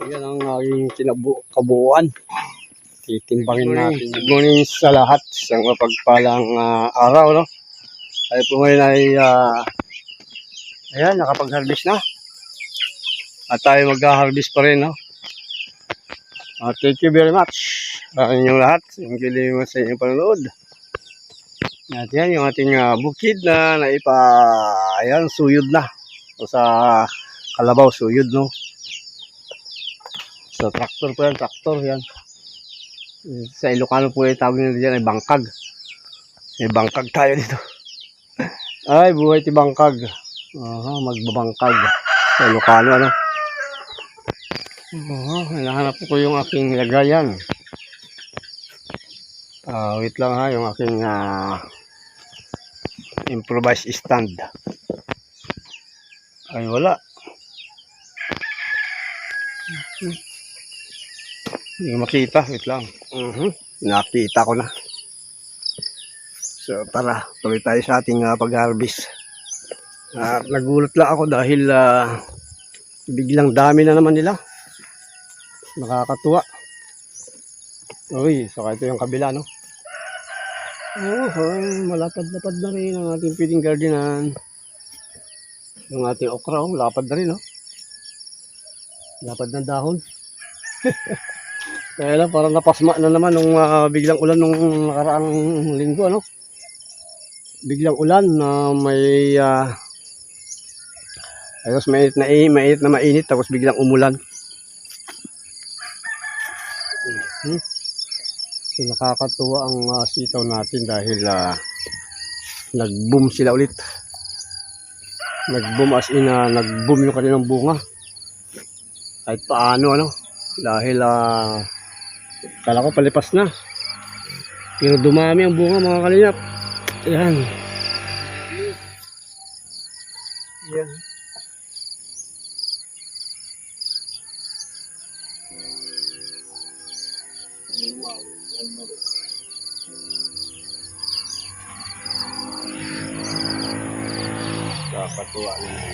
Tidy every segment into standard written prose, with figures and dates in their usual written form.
Ayan ang aking kabuuan. Titimbangin natin. Good morning sa lahat. Isang mapagpalang araw, no? Tayo po ngayon ay ayan, nakapag-harvest na. At tayo mag-harvest pa rin, no? Thank you very much sa inyong lahat. Thank you very much sa inyong panonood. At yan, yung ating bukid na ayan, suyod na. O sa kalabaw, suyod, no? So, traktor po yan, traktor yan. Sa Ilocano po yung tawag nila dyan ay bangkag. May bangkag tayo dito. Ay, buhay ti bangkag. Magbabangkag. Sa Ilocano, ano? Hinahanap ko yung aking lagayan. Wait lang ha, yung aking improvised stand. Ay, wala. Hindi makita, wait lang. Nakita ko na. So tara, tuloy tayo sa ating pag-harvest. Nagulat lang ako dahil biglang dami na naman nila. Nakakatuwa. Uy, saka ito yung kabila, no? Malapad-lapad na rin ang ating feeding gardenan. Yung ating okra, lapad na rin, no? Lapad ng dahon. Kaya lang, parang napasma na naman nung biglang ulan nung nakaraang linggo, ano? Biglang ulan na may ayos, mainit na mainit, tapos biglang umulan. So, nakakatuwa ang sitaw natin dahil nag-boom sila ulit. Nag-boom as in, nag-boom yung kanilang bunga. Kahit paano, ano? Dahil kala ko palipas na, pero dumami ang bunga, mga kalingap. Ayan. Ayan. Kakatuwa naman.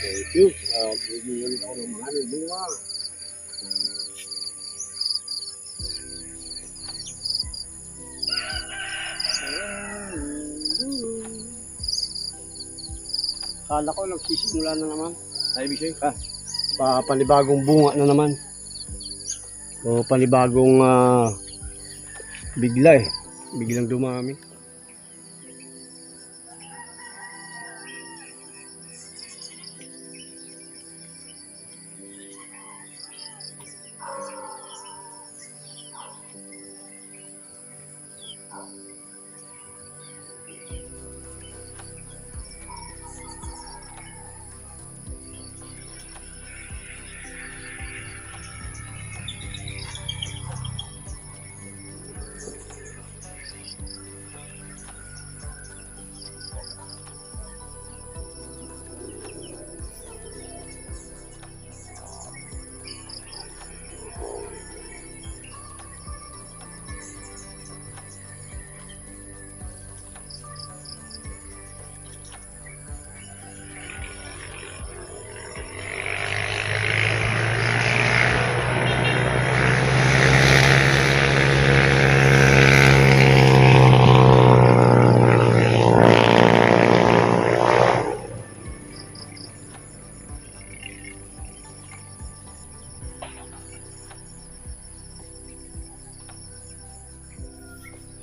Thank you. Bibigyan ako ng mga bunga. Kala ko nagsisimula na naman. Ibig sabihin panibagong bunga na naman. O panibagong biglang dumami.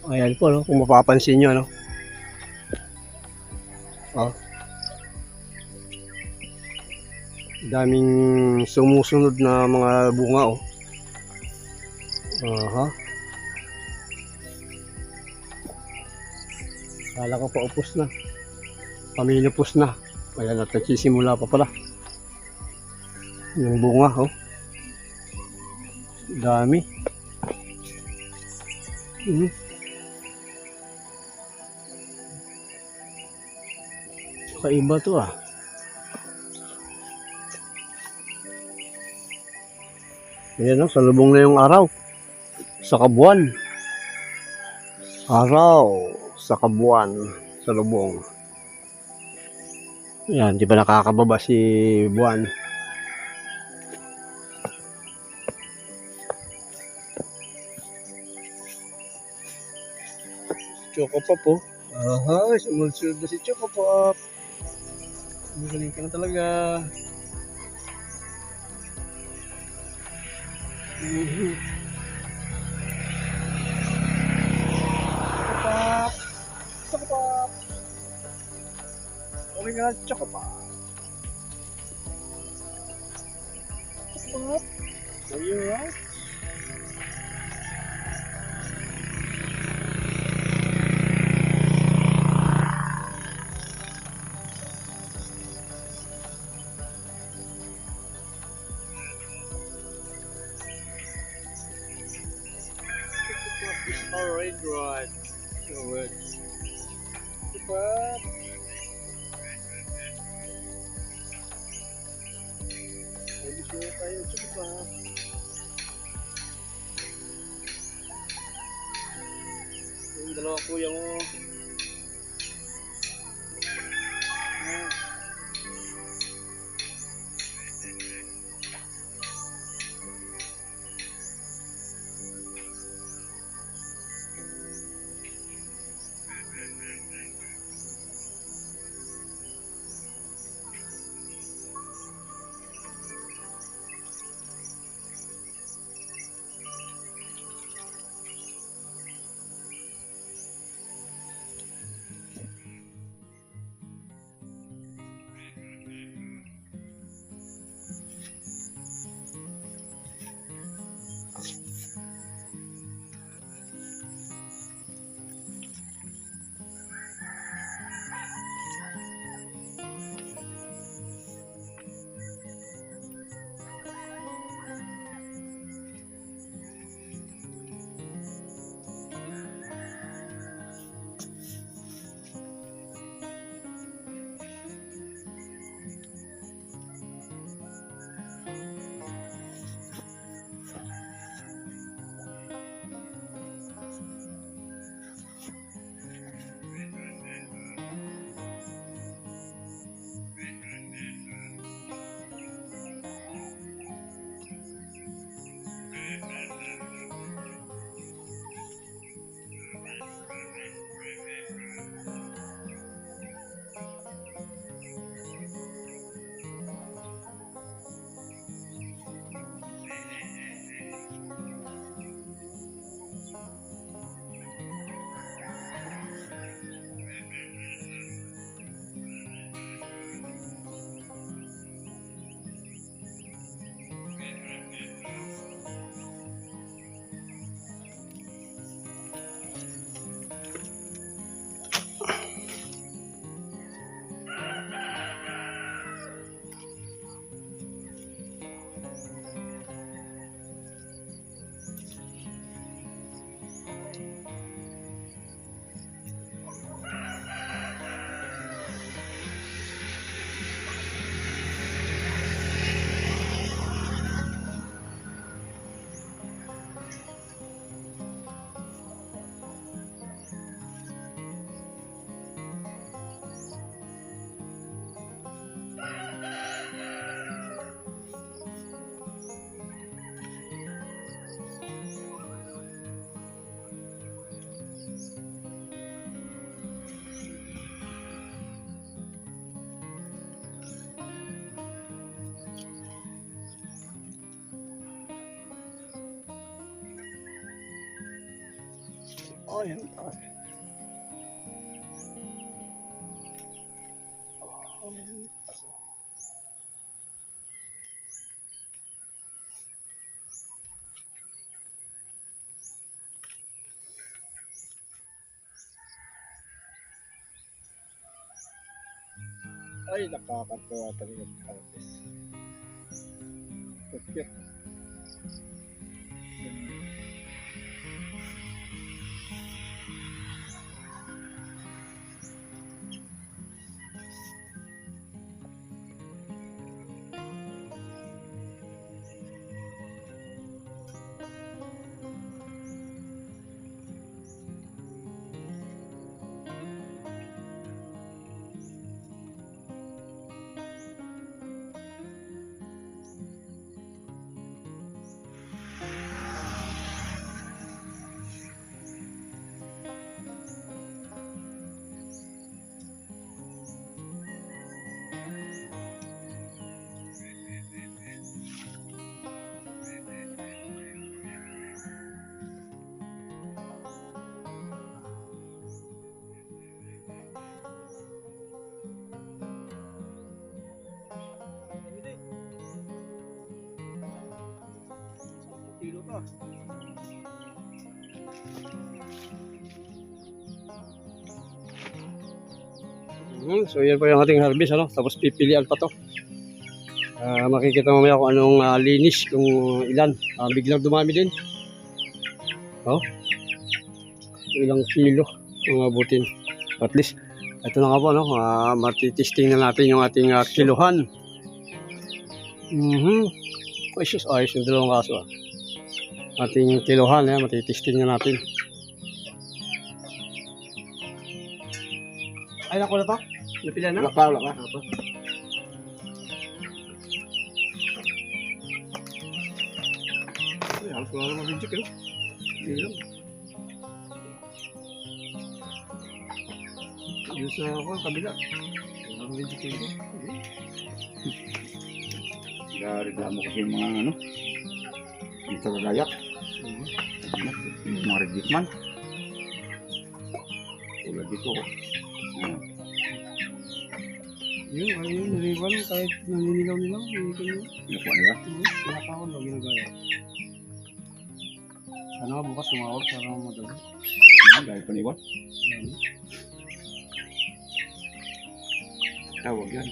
Ayan po, no? Kung mapapansin nyo, no? Daming sumusunod na mga bunga, oh. Kala ko pa upos na. Paminupos na. Ayan, at nagsisimula pa pala. Yung bunga, oh. Dami. Kaiba to, Ayan, no? Salubong na yung araw. Sa kabuan. Araw. Sa kabuan. Salubong. Ayan, di ba nakakababa si buwan? Choco Pop po. Aha, sumunod na si Choco Pop. Magaling ka na talaga. Mhm. Choco Pop. Choco Pop. Oh my God, Choco Pop. Choco Pop. Are you right? Alright, right. Alright. Choco Pop. Pwede siya tayo, Choco Pop. Yung dalawang kuya mo. Ayan. Oh, yan. Ay, nakakatawa talaga ang artist. Cute. pa. So yan po yung ating harvest, ano? Tapos pipilian pa to. Makikita mamaya kung anong linis, kung ilan. Biglang dumami din. Oh, ilang kilo ang abutin. At least, ito na nga po, no? Matitesting na natin yung ating kiluhan. Ayos yung dalawang kaso. Ating kiluhan, matitesting na natin. Ay, naku na to? Napila na? Wala ka. Ay, halos wala naman reject, eh. Hindi lang. Yung sa ako, kabila. Wala naman reject yun. Reklamo kasi yung mga ano, dito kagayak. Yung mga reject man. Tulad dito. Yun, nariwan kahit naninilaw-nilaw. Nakuha nila. Pinakawan daw ginagaya. Sana nga bukas tumawag, sana nga madali. Dahil paniwan. Tawag yan.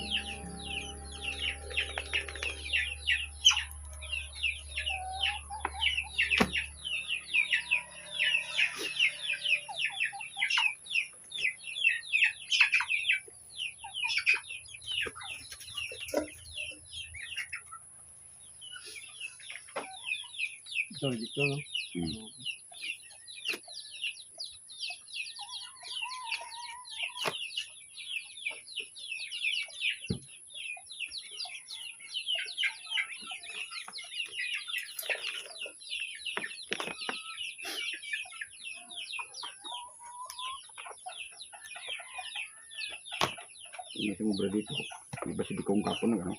Ito, dito, no? May sumubra dito. May ba si Bikong kapon na gano'n?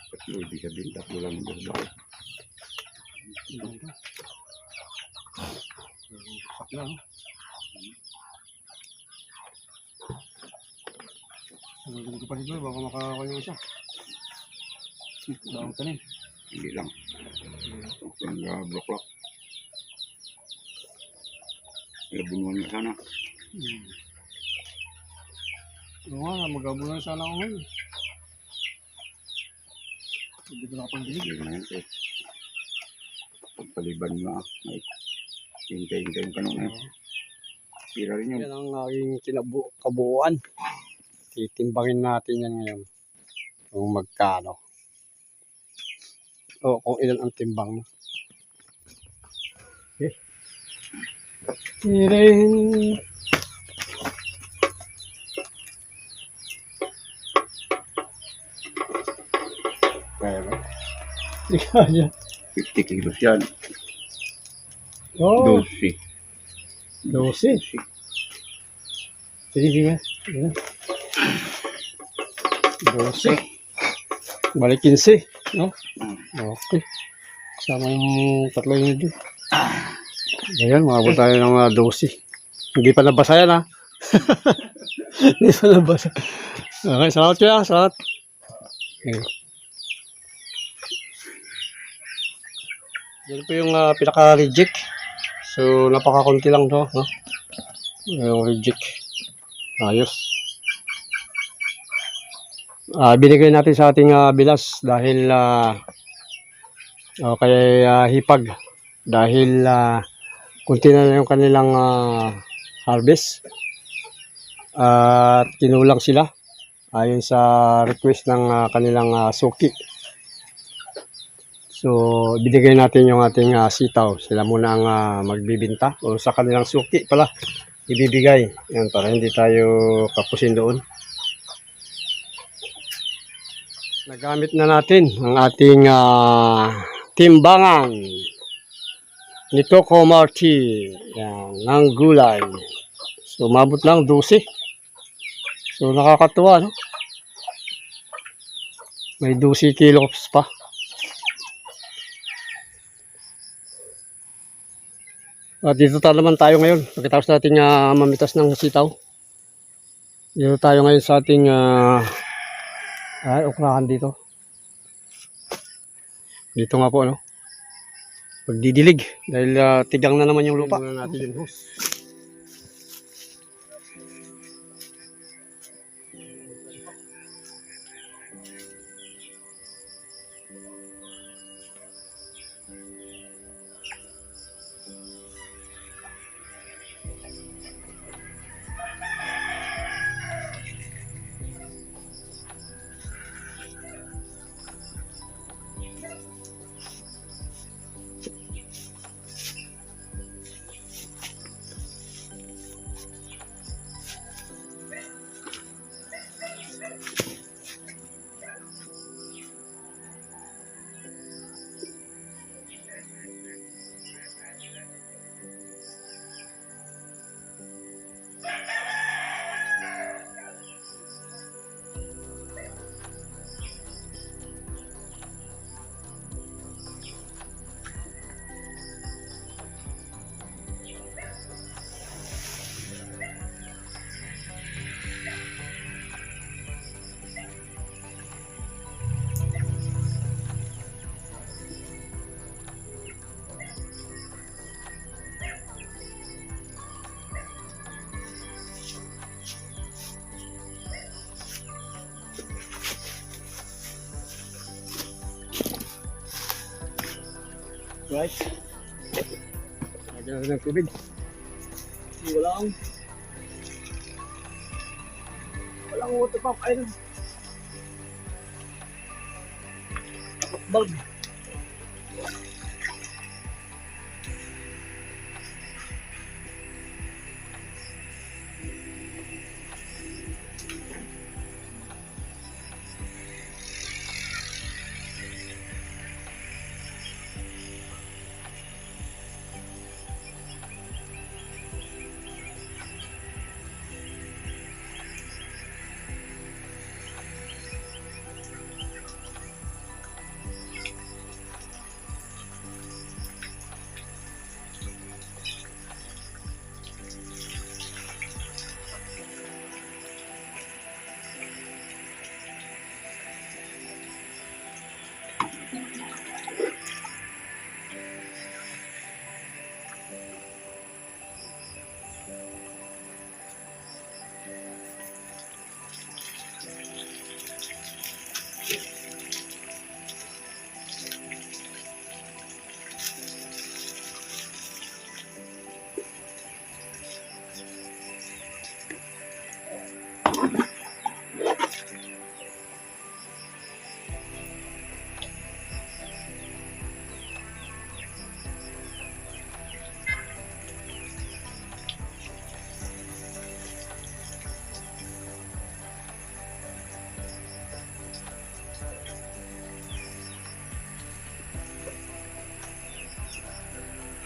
Tatlo, ibig sabihin tatlo lang yung babae. Sakla, no? Sabi ko pa dito, baka makakakuha yung isa. Bawang tanin. Hindi lang. Yung block. Labunuan nga sana. Oo nga, mag-abulan sana ako ngayon. Hindi ko nakapagdilig. Hindi na yan. Pagpaliban mo na. Hintay-hintay yung kanong na yun. Pira rin yun. Yan ang aking kabuuan. Titimbangin natin yan ngayon. Kung magkano. O kung ilan ang timbang mo. Okay. Tiring. Kaya ba? Ikaw dyan. 50 kilos yan. Oh, 12. 12. Sige. Ayan. 12. Balik 15. No? Okay. Kasama yung tatlo yun dito. Ayan, makabot tayo ng 12. Hindi pa nabasa yan, ha? Hindi pa nabasa. Okay, salamat kuya. Salamat. Okay. Yan po yung pinaka-reject. So, napaka-kunti lang to. No? Yung reject. Ayos. Binigay natin sa ating bilas dahil kay hipag. Dahil kunti na yung kanilang harvest. At kinulang sila ayon sa request ng kanilang suki. So, binigay natin yung ating sitaw. Sila muna ang magbibinta. O sa kanilang suki pala, ibibigay. Yan, para hindi tayo kapusin doon. Nagamit na natin ang ating timbangan ni Coco Marti. Yan, ng gulay. So, umabot lang 12. So, nakakatuwa, no? May 12 kilos pa. Dito naman tayo ngayon. Pagkatapos natin mamitas ng sitaw. Dito tayo ngayon sa ating okrahan dito. Dito nga po, ano? Pagdidilig. Dahil tigang na naman yung lupa. Muna natin yung hose. Right. Lagyan natin ng tubig. Walang water pump. Ayun. Bulb.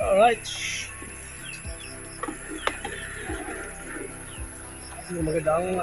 Alright. Magandang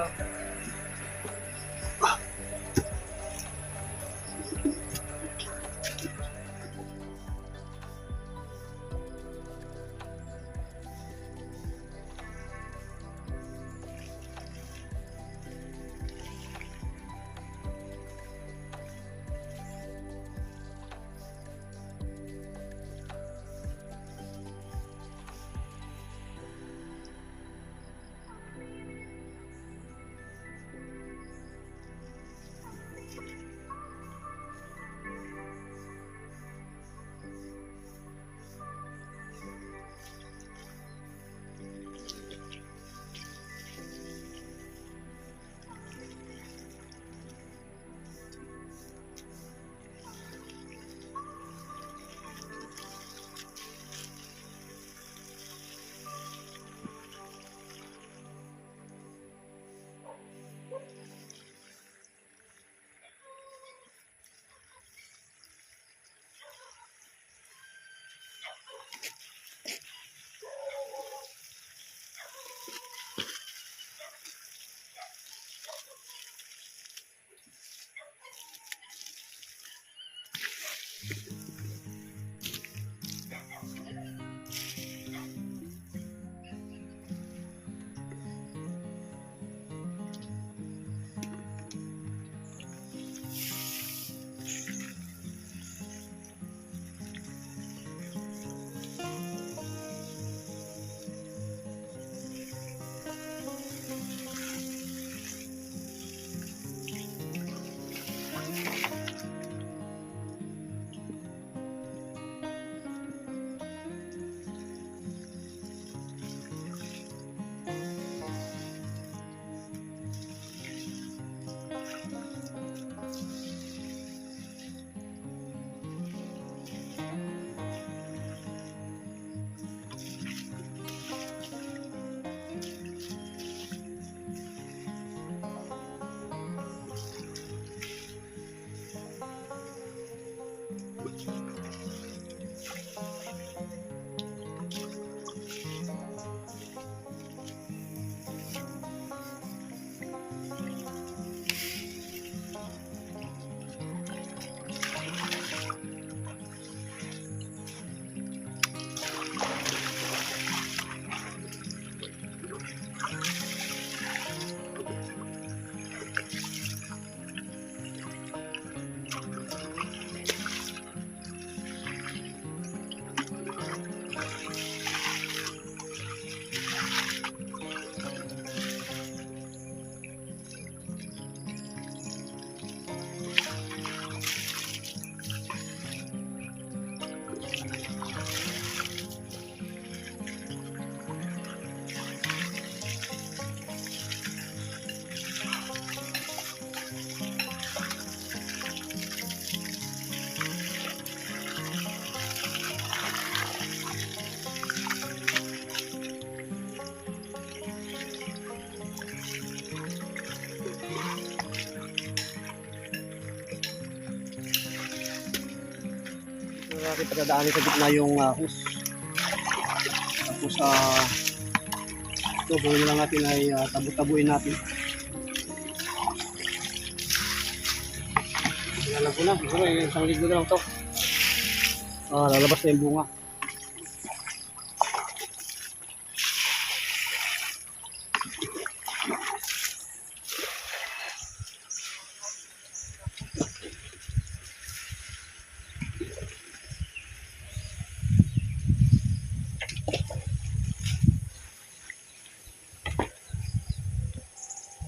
natin pagdadaanin sa gitna yung hose. Tapos ito, buhay lang natin ay tabu-tabuin natin. Alam ko na, siguro isang linggo na lang ito. Lalabas na yung bunga.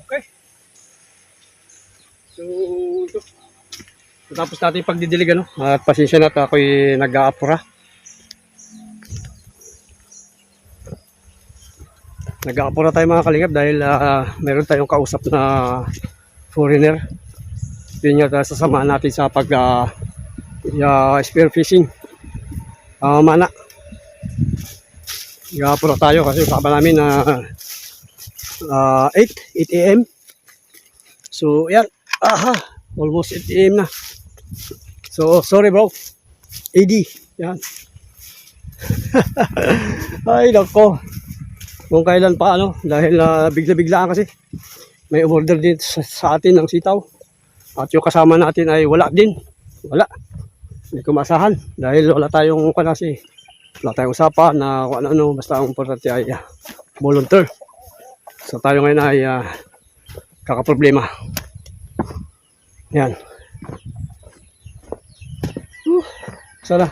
Okay. So, ito. Tapos natin yung pagdidilig, ano? At pasensya na at ako'y nag-aapura. Nag-aapura tayo mga kalingap dahil meron tayong kausap na foreigner. Yun nga sasamahan natin sa spear fishing. Mana. Nag-aapura tayo kasi usapa namin na 8 AM. So, yan. Almost 8 AM na. So, sorry bro. AD. Yan. Ay, nako. Kung kailan pa, ano, dahil bigla-biglaan kasi. May order din sa atin ng sitaw. At yung kasama natin ay wala din. Wala. Hindi ko masahan. Dahil wala tayong kasi. Wala tayong usapan na kung ano, basta ang importante ay volunteer. So, tayo ngayon ay kakaproblema. Yan. Sana.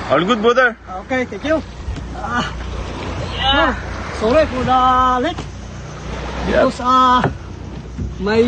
All good, brother. Okay, thank you. Sorry for the late. Because may